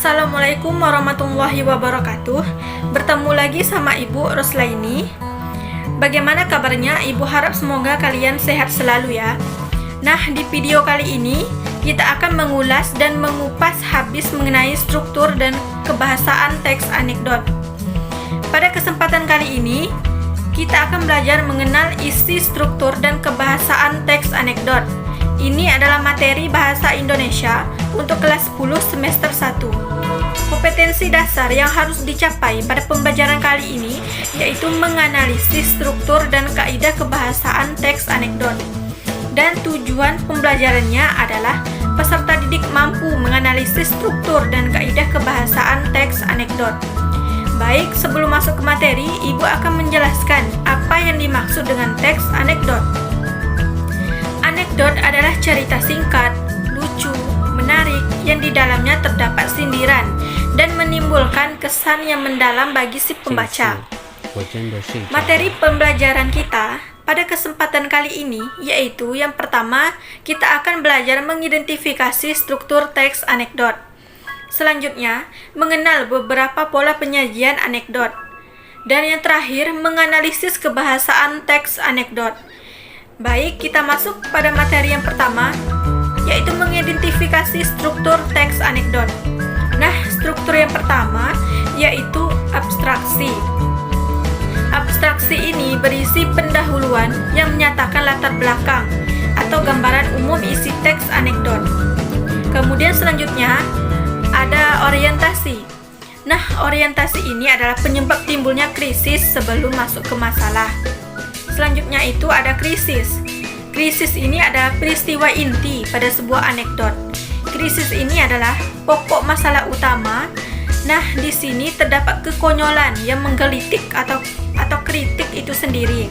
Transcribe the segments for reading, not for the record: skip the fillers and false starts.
Assalamualaikum warahmatullahi wabarakatuh. Bertemu lagi sama Ibu Roslaini. Bagaimana kabarnya? Ibu harap semoga kalian sehat selalu ya. Nah, di video kali ini kita akan mengulas dan mengupas habis mengenai struktur dan kebahasaan teks anekdot. Pada kesempatan kali ini kita akan belajar mengenal isi struktur dan kebahasaan teks anekdot. Ini adalah materi bahasa Indonesia untuk kelas 10 semester 1. Kompetensi dasar yang harus dicapai pada pembelajaran kali ini yaitu menganalisis struktur dan kaidah kebahasaan teks anekdot. Dan tujuan pembelajarannya adalah peserta didik mampu menganalisis struktur dan kaidah kebahasaan teks anekdot. Baik, sebelum masuk ke materi, Ibu akan menjelaskan apa yang dimaksud dengan teks anekdot. Anekdot adalah cerita singkat, lucu, menarik, yang di dalamnya terdapat sindiran dan menimbulkan kesan yang mendalam bagi si pembaca. Materi pembelajaran kita pada kesempatan kali ini yaitu yang pertama, kita akan belajar mengidentifikasi struktur teks anekdot. Selanjutnya, mengenal beberapa pola penyajian anekdot. Dan yang terakhir, menganalisis kebahasaan teks anekdot. Baik, kita masuk pada materi yang pertama, yaitu mengidentifikasi struktur teks anekdot. Nah, struktur yang pertama yaitu abstraksi. Abstraksi ini berisi pendahuluan yang menyatakan latar belakang atau gambaran umum isi teks anekdot. Kemudian selanjutnya ada orientasi. Nah, orientasi ini adalah penyebab timbulnya krisis sebelum masuk ke masalah. Selanjutnya itu ada krisis. Krisis ini adalah peristiwa inti pada sebuah anekdot. Krisis ini adalah pokok masalah utama. Nah, di sini terdapat kekonyolan yang menggelitik atau kritik itu sendiri.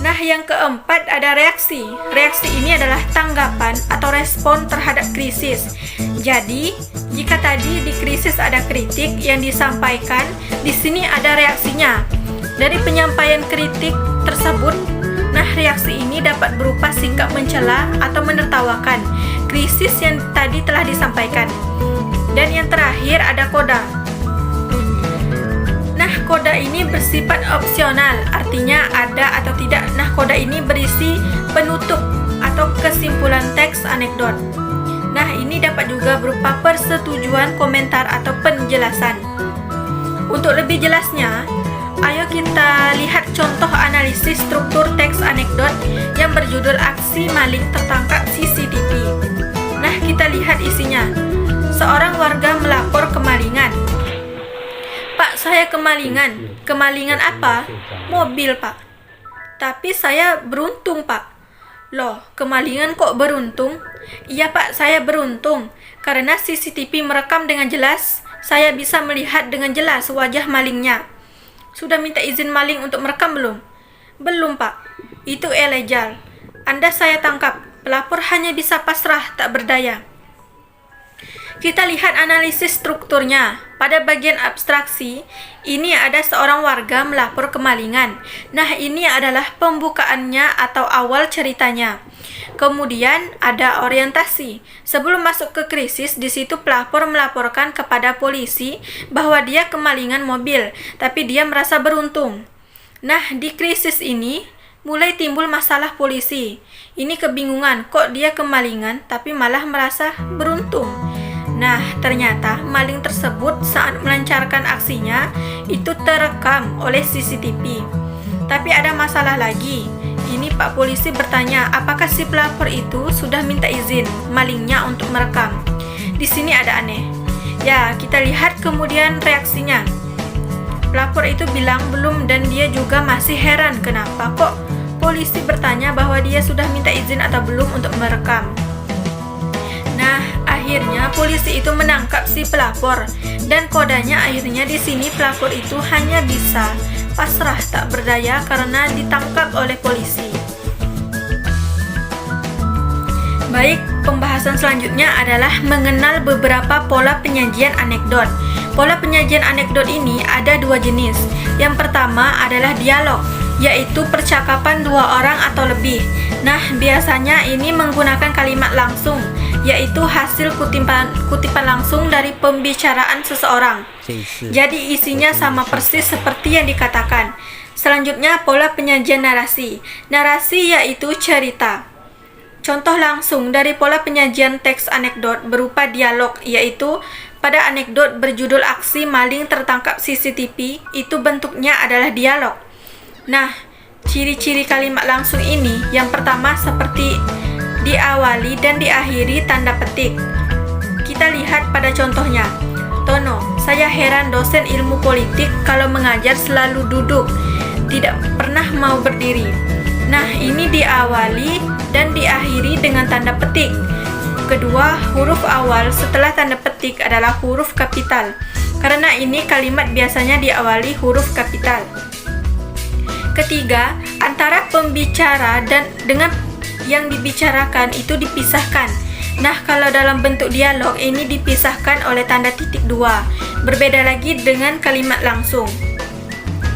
Nah, yang keempat ada reaksi. Reaksi ini adalah tanggapan atau respon terhadap krisis. Jadi, jika tadi di krisis ada kritik yang disampaikan, di sini ada reaksinya. Dari penyampaian kritik tersebut, nah reaksi ini dapat berupa sikap mencela atau menertawakan krisis yang tadi telah disampaikan. Dan yang terakhir ada koda. Nah, koda ini bersifat opsional, artinya ada atau tidak. Nah, koda ini berisi penutup atau kesimpulan teks anekdot. Nah, ini dapat juga berupa persetujuan, komentar, atau penjelasan. Untuk lebih jelasnya, ayo kita lihat contoh analisis struktur teks anekdot yang berjudul Aksi Maling Tertangkap CCTV. Nah, kita lihat isinya. Seorang warga melapor kemalingan. Pak, saya kemalingan. Kemalingan apa? Mobil, Pak. Tapi saya beruntung, Pak. Loh, kemalingan kok beruntung? Iya, Pak, saya beruntung. Karena CCTV merekam dengan jelas, saya bisa melihat dengan jelas wajah malingnya. Sudah minta izin maling untuk merekam belum? Belum, Pak. Itu ilegal. Anda saya tangkap. Pelapor hanya bisa pasrah, tak berdaya. Kita lihat analisis strukturnya. Pada bagian abstraksi, ini ada seorang warga melapor kemalingan. Nah, ini adalah pembukaannya atau awal ceritanya. Kemudian ada orientasi. Sebelum masuk ke krisis, di situ pelapor melaporkan kepada polisi bahwa dia kemalingan mobil, tapi dia merasa beruntung. Nah, di krisis ini mulai timbul masalah polisi. Ini kebingungan, kok dia kemalingan tapi malah merasa beruntung. Nah, ternyata maling tersebut saat melancarkan aksinya itu terekam oleh CCTV. Tapi ada masalah lagi. Ini Pak Polisi bertanya, apakah si pelapor itu sudah minta izin malingnya untuk merekam? Di sini ada aneh. Ya, kita lihat kemudian reaksinya. Pelapor itu bilang belum dan dia juga masih heran kenapa kok polisi bertanya bahwa dia sudah minta izin atau belum untuk merekam. Nah, akhirnya polisi itu menangkap si pelapor dan kodanya akhirnya di sini pelapor itu hanya bisa pasrah tak berdaya karena ditangkap oleh polisi. Baik, pembahasan selanjutnya adalah mengenal beberapa pola penyajian anekdot. Pola penyajian anekdot ini ada dua jenis. Yang pertama adalah dialog, yaitu percakapan dua orang atau lebih. Nah, biasanya ini menggunakan kalimat langsung. yaitu hasil kutipan langsung dari pembicaraan seseorang. Jadi isinya sama persis seperti yang dikatakan. Selanjutnya, pola penyajian narasi. Narasi yaitu cerita. Contoh langsung dari pola penyajian teks anekdot berupa dialog, yaitu pada anekdot berjudul aksi maling tertangkap CCTV, itu bentuknya adalah dialog. Nah, ciri-ciri kalimat langsung ini, yang pertama seperti diawali dan diakhiri tanda petik. Kita lihat pada contohnya. Tono, saya heran dosen ilmu politik kalau mengajar selalu duduk, tidak pernah mau berdiri. Nah, ini diawali dan diakhiri dengan tanda petik. Kedua, huruf awal setelah tanda petik adalah huruf kapital. Karena ini kalimat biasanya diawali huruf kapital. Ketiga, antara pembicara dan dengan yang dibicarakan itu dipisahkan. Nah, kalau dalam bentuk dialog ini dipisahkan oleh tanda titik dua. Berbeda lagi dengan kalimat langsung.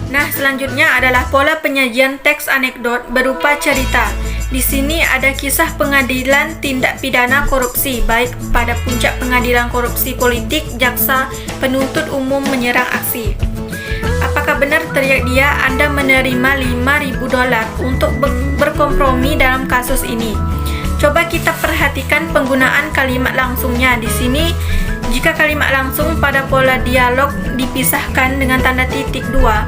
Nah, selanjutnya adalah pola penyajian teks anekdot berupa cerita. Di sini ada kisah pengadilan tindak pidana korupsi, baik pada puncak pengadilan korupsi politik, jaksa penuntut umum menyerang aksi. Apakah benar teriak dia Anda menerima $5.000 untuk berkompromi dalam kasus ini? Coba kita perhatikan penggunaan kalimat langsungnya di sini. Jika kalimat langsung pada pola dialog dipisahkan dengan tanda titik dua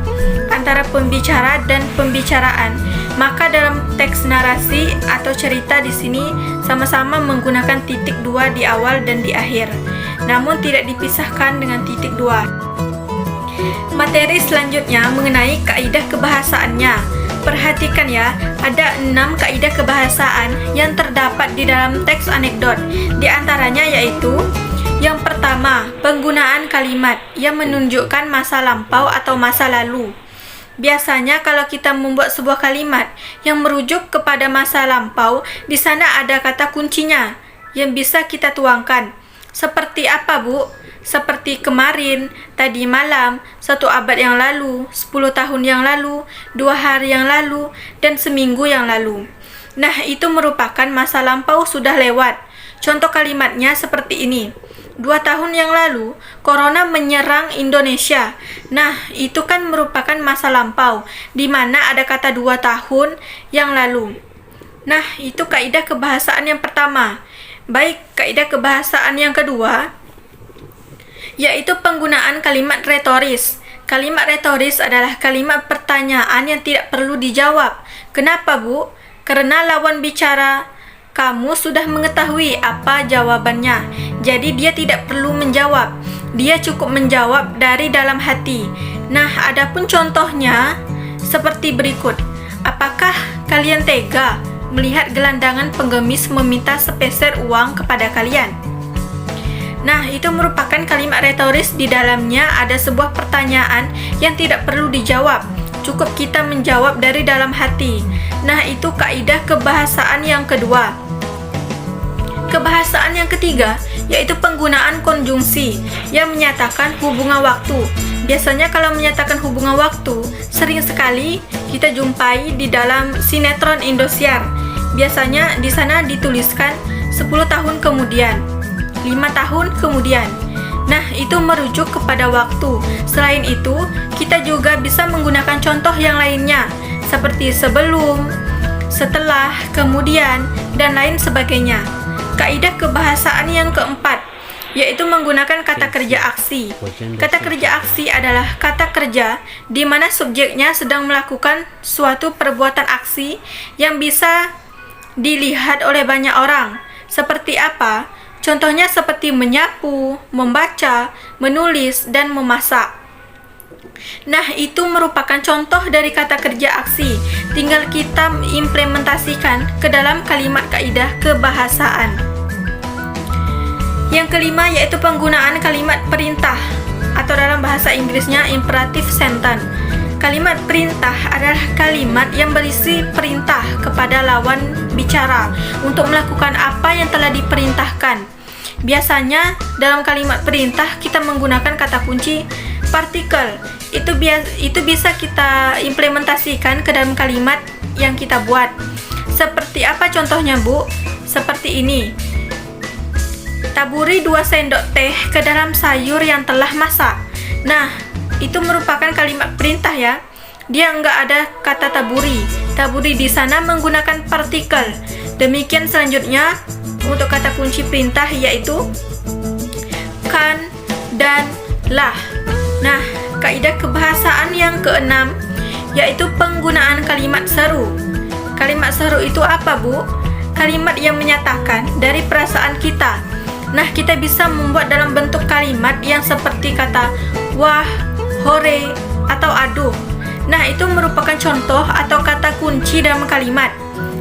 antara pembicara dan pembicaraan, maka dalam teks narasi atau cerita di sini sama-sama menggunakan titik dua di awal dan di akhir, namun tidak dipisahkan dengan titik dua. Materi selanjutnya mengenai kaidah kebahasaannya. Perhatikan ya, ada 6 kaidah kebahasaan yang terdapat di dalam teks anekdot. Di antaranya yaitu: yang pertama, penggunaan kalimat yang menunjukkan masa lampau atau masa lalu. Biasanya kalau kita membuat sebuah kalimat yang merujuk kepada masa lampau, di sana ada kata kuncinya yang bisa kita tuangkan. Seperti apa, Bu? Seperti kemarin, tadi malam, 1 abad yang lalu, 10 tahun yang lalu, 2 hari yang lalu, dan seminggu yang lalu. Nah, itu merupakan masa lampau sudah lewat. Contoh kalimatnya seperti ini: 2 tahun yang lalu, corona menyerang Indonesia. Nah, itu kan merupakan masa lampau, di mana ada kata 2 tahun yang lalu. Nah, itu kaidah kebahasaan yang pertama. Baik, kaidah kebahasaan yang kedua, yaitu penggunaan kalimat retoris. Kalimat retoris adalah kalimat pertanyaan yang tidak perlu dijawab. Kenapa, Bu? Karena lawan bicara kamu sudah mengetahui apa jawabannya, jadi dia tidak perlu menjawab. Dia cukup menjawab dari dalam hati. Nah, adapun contohnya seperti berikut: apakah kalian tega melihat gelandangan pengemis meminta sepeser uang kepada kalian? Nah, itu merupakan kalimat retoris. Di dalamnya ada sebuah pertanyaan yang tidak perlu dijawab. Cukup kita menjawab dari dalam hati. Nah, itu kaidah kebahasaan yang kedua. Kebahasaan yang ketiga yaitu penggunaan konjungsi yang menyatakan hubungan waktu. Biasanya kalau menyatakan hubungan waktu, sering sekali kita jumpai di dalam sinetron Indosiar. Biasanya di sana dituliskan 10 tahun kemudian, 5 tahun kemudian. Nah, itu merujuk kepada waktu. Selain itu, kita juga bisa menggunakan contoh yang lainnya, seperti sebelum, setelah, kemudian, dan lain sebagainya. Kaidah kebahasaan yang keempat yaitu menggunakan kata kerja aksi. Kata kerja aksi adalah kata kerja di mana subjeknya sedang melakukan suatu perbuatan aksi yang bisa dilihat oleh banyak orang. Seperti apa? Contohnya seperti menyapu, membaca, menulis, dan memasak. Nah, itu merupakan contoh dari kata kerja aksi. Tinggal kita implementasikan ke dalam kalimat kaidah kebahasaan. Yang kelima yaitu penggunaan kalimat perintah atau dalam bahasa Inggrisnya imperative sentence. Kalimat perintah adalah kalimat yang berisi perintah kepada lawan bicara untuk melakukan apa yang telah diperintahkan. Biasanya dalam kalimat perintah kita menggunakan kata kunci partikel. Itu bisa kita implementasikan ke dalam kalimat yang kita buat. Seperti apa contohnya, Bu? Seperti ini. Taburi 2 sendok teh ke dalam sayur yang telah masak. Nah, itu merupakan kalimat perintah ya. Dia nggak ada kata taburi. Taburi di sana menggunakan partikel. Demikian selanjutnya untuk kata kunci perintah yaitu kan dan lah. Nah, kaidah kebahasaan yang keenam yaitu penggunaan kalimat seru. Kalimat seru itu apa, Bu? Kalimat yang menyatakan dari perasaan kita. Nah, kita bisa membuat dalam bentuk kalimat yang seperti kata wah, hore, atau aduh. Nah, itu merupakan contoh atau kata kunci dalam kalimat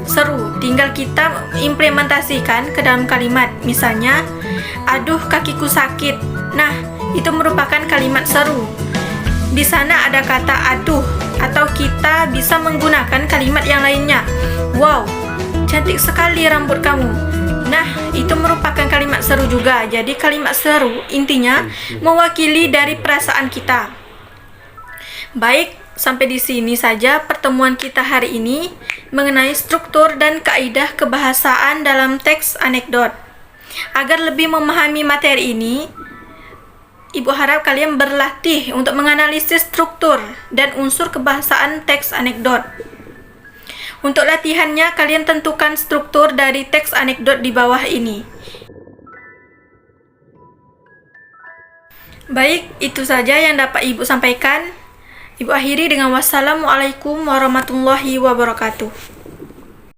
seru. Tinggal kita implementasikan ke dalam kalimat. Misalnya, aduh kakiku sakit. Nah, itu merupakan kalimat seru. Di sana ada kata aduh, atau kita bisa menggunakan kalimat yang lainnya. Wow, cantik sekali rambut kamu. Nah, itu merupakan kalimat seru juga. Jadi kalimat seru intinya mewakili dari perasaan kita. Baik, sampai di sini saja pertemuan kita hari ini mengenai struktur dan kaidah kebahasaan dalam teks anekdot. Agar lebih memahami materi ini, Ibu harap kalian berlatih untuk menganalisis struktur dan unsur kebahasaan teks anekdot. Untuk latihannya, kalian tentukan struktur dari teks anekdot di bawah ini. Baik, itu saja yang dapat Ibu sampaikan. Ibu akhiri dengan wassalamualaikum warahmatullahi wabarakatuh.